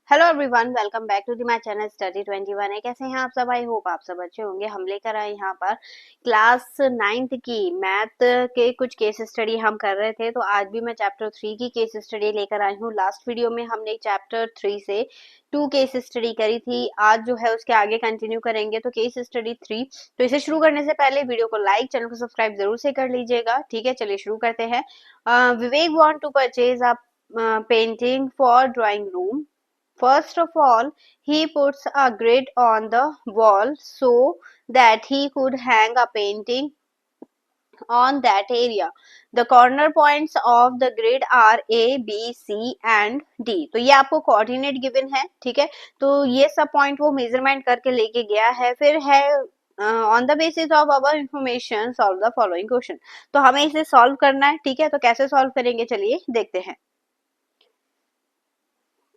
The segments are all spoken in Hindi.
Hello everyone, welcome back to the my channel study 21 है। कैसे हैं आप सब? आई होप आप सब अच्छे होंगे। हम लेकर आए यहाँ पर क्लास 9th की मैथ के कुछ केस स्टडी हम कर रहे थे, तो आज भी मैं चैप्टर 3 की केस स्टडी लेकर आई हूँ। लास्ट वीडियो में हमने चैप्टर 3 से 2 केस स्टडी करी थी। आज जो है उसके आगे कंटिन्यू करेंगे, तो केस स्टडी 3। तो इसे शुरू करने से पहले वीडियो को लाइक, चैनल को सब्सक्राइब जरूर से कर लीजिएगा। ठीक है, चलिए शुरू करते हैं। Vivek want to purchase a painting for drawing room. First of all, he puts a grid on the wall so that he could hang a painting on that area. The corner points of the grid are A, B, C and D. तो ये आपको कोऑर्डिनेट गिवन है, ठीक है। तो ये सब पॉइंट वो मेजरमेंट करके लेके गया है। फिर है on the basis of our information solve the following question. तो हमें इसे सॉल्व करना है, ठीक है। तो कैसे सॉल्व करेंगे, चलिए देखते हैं।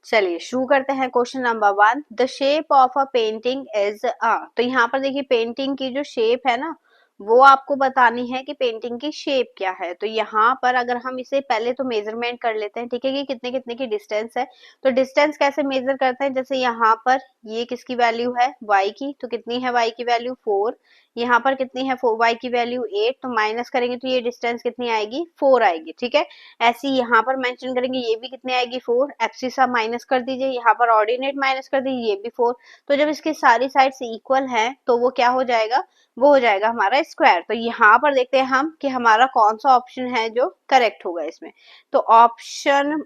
चलिए शुरू करते हैं। Question number 1, the shape of a painting is a. तो यहाँ पर देखिए पेंटिंग की जो शेप है ना, वो आपको बतानी है कि पेंटिंग की शेप क्या है। तो यहाँ पर अगर हम इसे पहले तो मेजरमेंट कर लेते हैं, ठीक है, कि कितने कितने की डिस्टेंस है। तो डिस्टेंस कैसे मेजर करते हैं, जैसे यहाँ पर ये किसकी वैल्यू है, y की। तो कितनी है y की वैल्यू 4। यहाँ पर कितनी है y की वैल्यू 8। तो माइनस करेंगे तो ये डिस्टेंस कितनी आएगी, 4 आएगी, ठीक है। ऐसे ही यहाँ पर मेंशन करेंगे, ये भी कितने आएगी 4। एब्सिसा माइनस कर दीजिए, यहाँ पर ऑर्डिनेट माइनस कर दीजिए, ये भी 4। तो जब इसकी सारी साइड्स इक्वल हैं तो वो क्या हो जाएगा, वो हो जाएगा हमारा स्क्वायर। तो यहाँ पर देखते हैं हम कि हमारा कौन सा ऑप्शन है जो करेक्ट होगा इसमें। तो ऑप्शन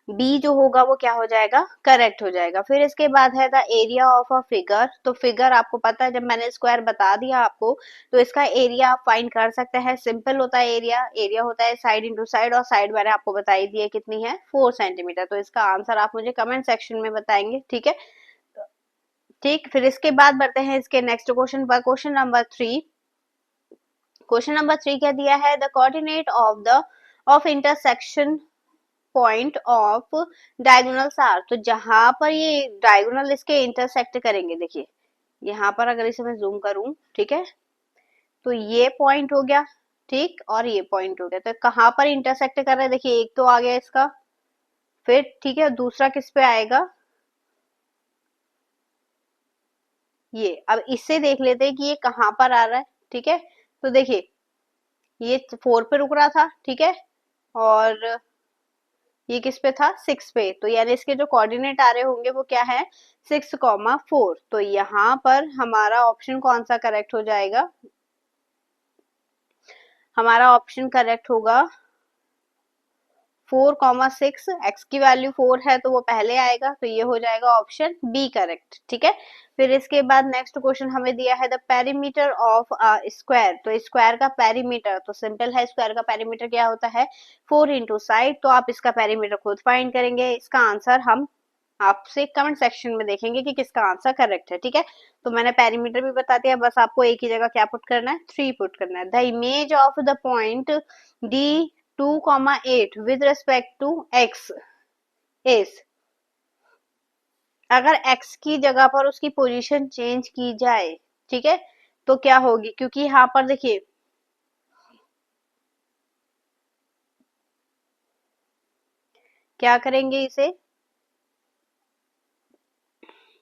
बी जो होगा वो क्या हो जाएगा, करेक्ट हो जाएगा। फिर इसके बाद है the area of a figure. तो फिगर आपको पता है, जब मैंने स्क्वायर बता दिया आपको, तो इसका एरिया आप फाइंड कर सकते हैं। सिंपल होता है एरिया, एरिया होता है साइड इंटू साइड, और साइड मैंने आपको बताई दी है कितनी है, 4 सेंटीमीटर। तो इसका आंसर आप मुझे कमेंट सेक्शन में बताएंगे, ठीक है। ठीक, फिर इसके बाद बढ़ते हैं इसके नेक्स्ट क्वेश्चन पर। Question number 3। क्वेश्चन नंबर 3 क्या दिया है, the coordinate of intersection point of diagonals are. तो जहां पर ये डायगोनल इसके इंटरसेक्ट करेंगे, देखिए यहाँ पर अगर इसे मैं जूम करूं, ठीक है, तो ये पॉइंट हो गया, ठीक, और ये पॉइंट हो गया। तो कहाँ पर इंटरसेक्ट कर रहे हैं, देखिए एक तो आ गया इसका, फिर ठीक है, दूसरा किस पे आएगा, ये। अब इससे देख लेते हैं कि ये कहाँ पर आ रहा है, ठीक है। तो देखिए ये 4 पे रुक रहा था, ठीक है, और ये किस पे था, 6 पे। तो यानी इसके जो कोऑर्डिनेट आ रहे होंगे वो क्या है, 6,4। तो यहाँ पर हमारा ऑप्शन कौन सा करेक्ट हो जाएगा, हमारा ऑप्शन करेक्ट होगा 4,6। एक्स की वैल्यू 4 है तो वो पहले आएगा, तो ये हो जाएगा ऑप्शन बी करेक्ट, ठीक है। फिर इसके बाद नेक्स्ट क्वेश्चन हमें दिया है the perimeter of a square. तो स्क्वायर का पेरीमीटर तो सिंपल है, स्क्वायर का पेरीमीटर क्या होता है, 4 इंटू साइड। तो आप इसका पेरीमीटर खुद फाइंड करेंगे। इसका आंसर हम आपसे कमेंट सेक्शन में देखेंगे कि किसका आंसर करेक्ट है, ठीक है। तो मैंने पेरीमीटर भी बता दिया, बस आपको एक ही जगह क्या पुट करना है, 3 पुट करना है। The image of the point D 2,8 with respect to X is. अगर एक्स की जगह पर उसकी पोजीशन चेंज की जाए, ठीक है, तो क्या होगी, क्योंकि यहाँ पर देखिए क्या करेंगे इसे,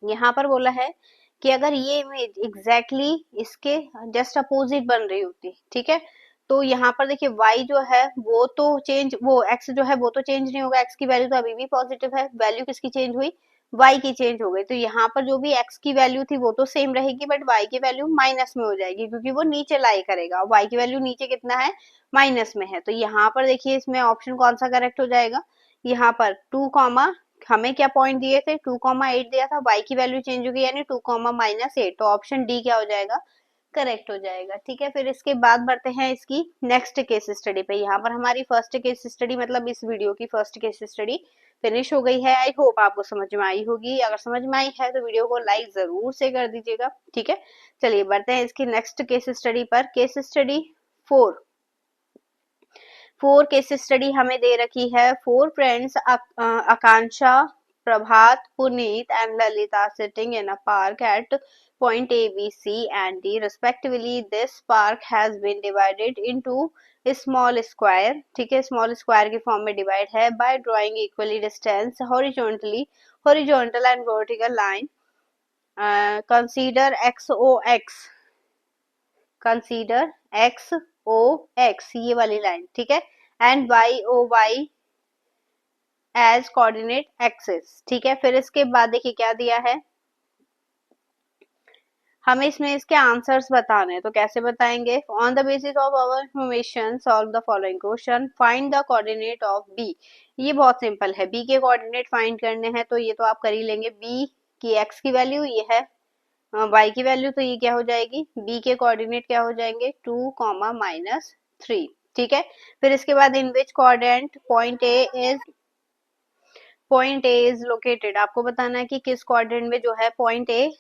यहाँ पर बोला है कि अगर ये इमेज एग्जैक्टली इसके जस्ट अपोजिट बन रही होती, ठीक है, तो यहाँ पर देखिए y जो है वो तो चेंज, वो x जो है वो तो चेंज नहीं होगा, x की वैल्यू तो अभी भी पॉजिटिव है। वैल्यू किसकी चेंज हुई, y की चेंज हो गई। तो यहाँ पर जो भी x की वैल्यू थी वो तो सेम रहेगी, बट y की वैल्यू माइनस में हो जाएगी, क्योंकि वो नीचे लाई करेगा। y की वैल्यू नीचे कितना है, माइनस में है। तो यहाँ पर देखिए इसमें ऑप्शन कौन सा करेक्ट हो जाएगा, यहाँ पर 2, हमें क्या पॉइंट दिए थे, 2,8 दिया था, y की वैल्यू चेंज होगी यानी 2,-8। तो ऑप्शन डी क्या हो जाएगा, करेक्ट हो जाएगा, ठीक है। फिर इसके बाद बढ़ते हैं इसकी नेक्स्ट केस स्टडी पे। यहाँ पर हमारी फर्स्ट केस स्टडी, मतलब इस वीडियो की फर्स्ट केस स्टडी फिनिश हो गई है। आई होप आपको समझ में आई होगी। अगर समझ में आई है तो वीडियो को लाइक जरूर से कर दीजिएगा, ठीक है। चलिए बढ़ते हैं इसकी नेक्स्ट केस स्टडी पर। Case study 4। 4 केस स्टडी हमें दे रखी है। 4 friends Akanksha, Prabhat, Puneet, and Lalita sitting in a park at point A, B, C, and D respectively. This park has been divided into a small square. ठीक है, small square की form में divide है by drawing equally distance horizontal and vertical line. Consider XOX. Consider XOX ये वाली लाइन, ठीक है, and YOY as coordinate axis. ठीक है, फिर इसके बाद देखिए क्या दिया है, हमें इसमें इसके आंसर्स बताने हैं. तो कैसे बताएंगे? On the basis of our information solve the following question. Find the coordinate of B. ये बहुत सिंपल है, बी के कोऑर्डिनेट फाइंड करने हैं तो ये तो आप कर ही लेंगे. बी की एक्स की वैल्यू ये है, वाई की वैल्यू, तो ये क्या हो जाएगी, बी के कोऑर्डिनेट क्या हो जाएंगे 2, -3. ठीक है, फिर इसके बाद in which coordinate point A is located. आपको बताना है कि किस कोऑर्डिनेट में जो है पॉइंट ए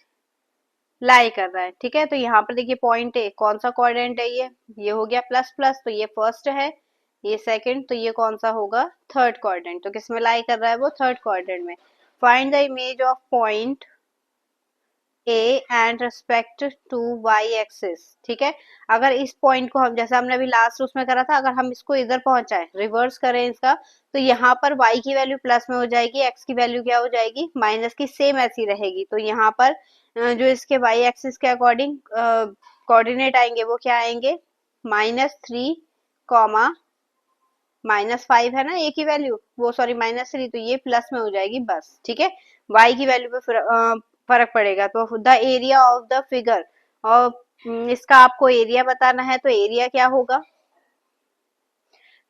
लाई कर रहा है. ठीक है, तो यहाँ पर देखिए पॉइंट ए कौन सा कोऑर्डिनेट है, ये हो गया प्लस प्लस, तो ये फर्स्ट है, ये सेकंड, तो ये कौन सा होगा थर्ड कोऑर्डिनेट. तो किस में लाई कर रहा है वो थर्ड कोऑर्डिनेट में. Find the image of point A and respect to Y axis. ठीक है, अगर इस पॉइंट को हम, जैसे हमने अभी लास्ट उसमें करा था, अगर हम इसको इधर पहुंचाए, रिवर्स करें इसका, तो यहाँ पर y की वैल्यू प्लस में हो जाएगी, x की वैल्यू क्या हो जाएगी माइनस की, सेम ऐसी रहेगी. तो यहाँ पर जो इसके y एक्सिस के अकॉर्डिंग कोऑर्डिनेट आएंगे वो क्या आएंगे, -3, -5 है ना ए की वैल्यू, वो सॉरी -3, तो ये प्लस में हो जाएगी बस. ठीक है, y की वैल्यू पे फर्क पड़ेगा. तो the area of the figure, और इसका आपको एरिया बताना है, तो एरिया क्या होगा,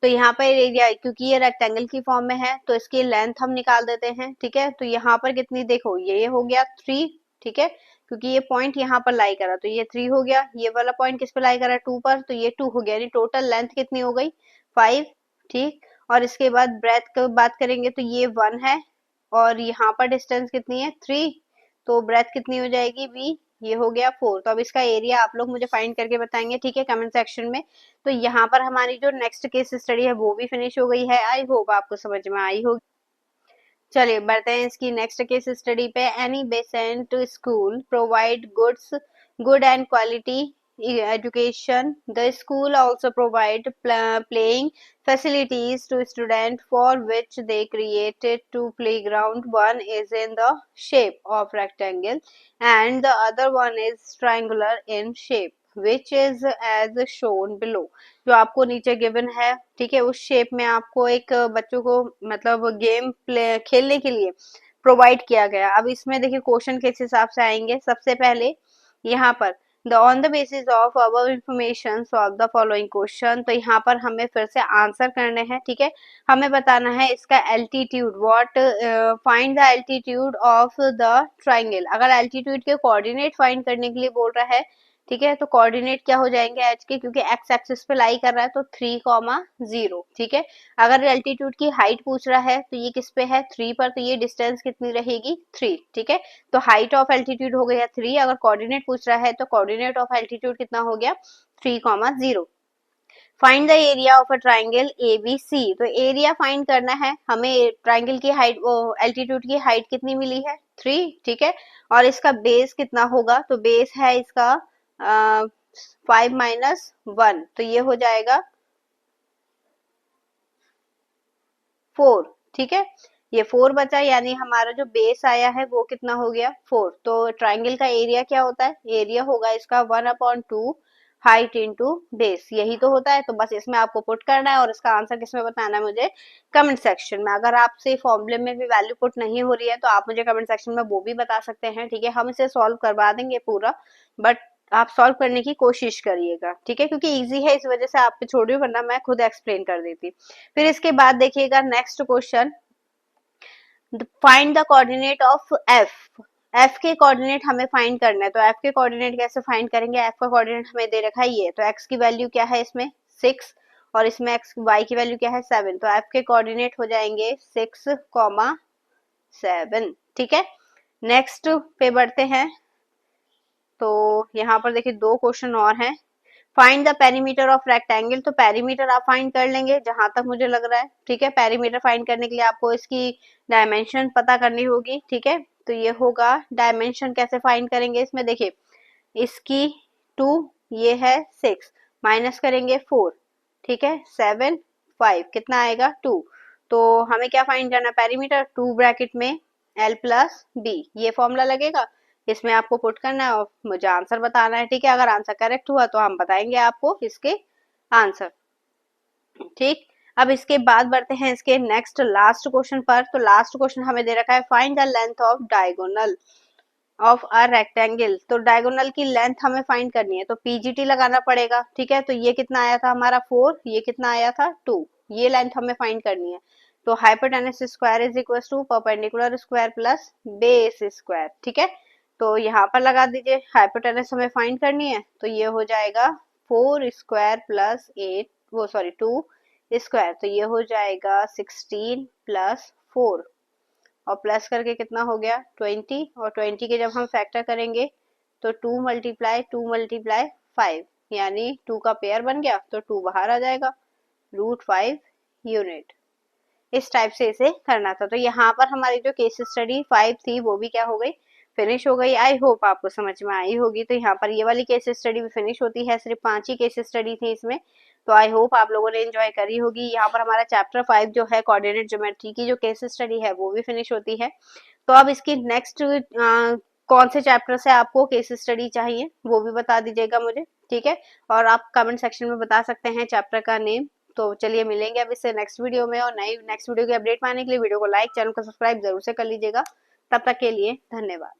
तो यहाँ पर एरिया, क्योंकि ये रेक्टेंगल की फॉर्म में है तो इसकी लेंथ हम निकाल देते हैं. ठीक है, तो यहाँ पर कितनी, देखो ये हो गया 3. ठीक है, क्योंकि ये पॉइंट यहाँ पर लाई करा तो ये 3 हो गया, ये वाला पॉइंट किस पे लाई करा 2 पर, तो ये 2 हो गया, यानी टोटल लेंथ कितनी हो गई 5. ठीक, और इसके बाद ब्रेथ की बात करेंगे तो ये 1 है, और यहाँ पर डिस्टेंस कितनी है 3, तो ब्रेथ कितनी हो जाएगी बी, ये हो गया 4. तो अब इसका एरिया आप लोग मुझे फाइंड करके बताएंगे, ठीक है, कमेंट सेक्शन में. तो यहाँ पर हमारी जो नेक्स्ट केस स्टडी है वो भी फिनिश हो गई है. आई होप आपको समझ में आई होगी. चलिए बढ़ते हैं इसकी नेक्स्ट केस स्टडी पे. Annie Besant school provide good and quality education. The school also provide playing facilities to students for which they created two playground. One is in the shape of rectangle and the other one is triangular in shape, which is as shown below. जो आपको नीचे गिवन है, ठीक है, उस शेप में आपको एक बच्चों को मतलब गेम प्ले खेलने के लिए प्रोवाइड किया गया. अब इसमें देखिए क्वेश्चन किस हिसाब से आएंगे. सबसे पहले यहाँ पर on the basis of our information solve the following question. तो यहाँ पर हमें फिर से आंसर करने हैं. ठीक है, हमें बताना है इसका altitude. What, find the altitude of the triangle. अगर एल्टीट्यूड के कोऑर्डिनेट फाइंड करने के लिए बोल रहा है, ठीक है, तो कोऑर्डिनेट क्या हो जाएंगे एच के, क्योंकि एक्स एक्सिस पे लाई कर रहा है तो 3, 0. ठीक है, अगर एल्टीट्यूड की हाइट पूछ रहा है तो ये किस पे है 3 पर, तो ये डिस्टेंस कितनी रहेगी 3. ठीक है, तो हाइट ऑफ एल्टीट्यूड हो गया 3. अगर कोऑर्डिनेट पूछ रहा है तो कोऑर्डिनेट ऑफ एल्टीट्यूड कितना हो गया 3, 0. Find the area of a triangle A B C. तो एरिया फाइंड करना है हमें. ट्राइंगल की हाइट, एल्टीट्यूड की हाइट कितनी मिली है 3. ठीक है, और इसका बेस कितना होगा, तो बेस है इसका 5 - 1, तो ये हो जाएगा 4. ठीक है, ये 4 बचा, यानी हमारा जो बेस आया है वो कितना हो गया 4. तो ट्राइंगल का एरिया क्या होता है, एरिया होगा इसका 1/2 हाइट इंटू बेस, यही तो होता है. तो बस इसमें आपको पुट करना है और इसका आंसर किसमें बताना है मुझे कमेंट सेक्शन में. अगर आपसे फॉर्मूले में भी वैल्यू पुट नहीं हो रही है तो आप मुझे कमेंट सेक्शन में वो भी बता सकते हैं. ठीक है, हम इसे सॉल्व करवा देंगे पूरा, बट आप सॉल्व करने की कोशिश करिएगा. ठीक है, क्योंकि इजी है इस वजह से आप पे छोड़ रही हूँ, वरना मैं खुद एक्सप्लेन कर देती. फिर इसके बाद देखिएगा next question. Find the coordinate of F. F के कोऑर्डिनेट हमें फाइंड करना है. तो एफ के कोऑर्डिनेट कैसे फाइंड करेंगे, एफ का कोऑर्डिनेट हमें दे रखा है ये, तो एक्स की वैल्यू क्या है इसमें 6, और इसमें एक्स वाई की वैल्यू क्या है 7. तो एफ के कोऑर्डिनेट हो जाएंगे 6, 7. ठीक है, नेक्स्ट पे बढ़ते हैं. तो यहाँ पर देखिए 2 क्वेश्चन और हैं. Find the perimeter of rectangle, तो पेरीमीटर आप फाइंड कर लेंगे जहां तक मुझे लग रहा है, ठीक है। पेरीमीटर फाइंड करने के लिए आपको इसकी डायमेंशन पता करनी होगी, ठीक है। तो ये होगा डायमेंशन, कैसे फाइंड करेंगे इसमें, देखिए इसकी 2, ये है 6, माइनस करेंगे 4, ठीक है, 7, 5, कितना आएगा 2। तो हमें क्या फाइंड करना है, पेरीमीटर, 2 ब्रैकेट में L प्लस बी, ये फॉर्मूला लगेगा, इसमें आपको पुट करना है और मुझे आंसर बताना है, ठीक है। अगर आंसर करेक्ट हुआ तो हम बताएंगे आपको इसके आंसर, ठीक। अब इसके बाद बढ़ते हैं इसके नेक्स्ट लास्ट क्वेश्चन पर। तो लास्ट क्वेश्चन हमें दे रखा है find the length of diagonal of a rectangle, तो डायगोनल की लेंथ हमें फाइंड करनी है, तो पीजीटी लगाना पड़ेगा, ठीक है। तो ये कितना आया था हमारा 4, ये कितना आया था 2, ये लेंथ हमें फाइंड करनी है। तो hypotenuse square is equal to perpendicular square plus base square, ठीक है। तो यहाँ पर लगा दीजिए, हाइपोटेनस हमें फाइंड करनी है, तो ये हो जाएगा 4 स्क्वायर प्लस 8, वो सॉरी 2 स्क्वायर, तो ये हो जाएगा 16 प्लस 4, और प्लस करके कितना हो गया 20, और 20 के जब हम फैक्टर करेंगे तो 2 मल्टीप्लाई 5, यानी 2 का पेयर बन गया, तो 2 बाहर आ जाएगा, √5 यूनिट। इस टाइप से इसे करना था। तो यहाँ पर हमारी जो केस स्टडी 5 थी वो भी क्या हो गई, फिनिश हो गई। आई होप आपको समझ में आई होगी। तो यहाँ पर ये वाली केस स्टडी भी फिनिश होती है, सिर्फ 5 ही केस स्टडी थी इसमें। तो आई होप आप लोगों ने एंजॉय करी होगी। यहाँ पर हमारा चैप्टर 5 जो है कोऑर्डिनेट ज्योमेट्री की जो केस स्टडी है वो भी फिनिश होती है। तो अब इसकी नेक्स्ट कौन से चैप्टर से आपको केस स्टडी चाहिए वो भी बता दीजिएगा मुझे, ठीक है। और आप कमेंट सेक्शन में बता सकते हैं चैप्टर का नेम। तो चलिए मिलेंगे अब इससे नेक्स्ट वीडियो में, और नई नेक्स्ट वीडियो की अपडेट पाने के लिए वीडियो को लाइक, चैनल को सब्सक्राइब जरूर से कर लीजिएगा। तब तक के लिए धन्यवाद।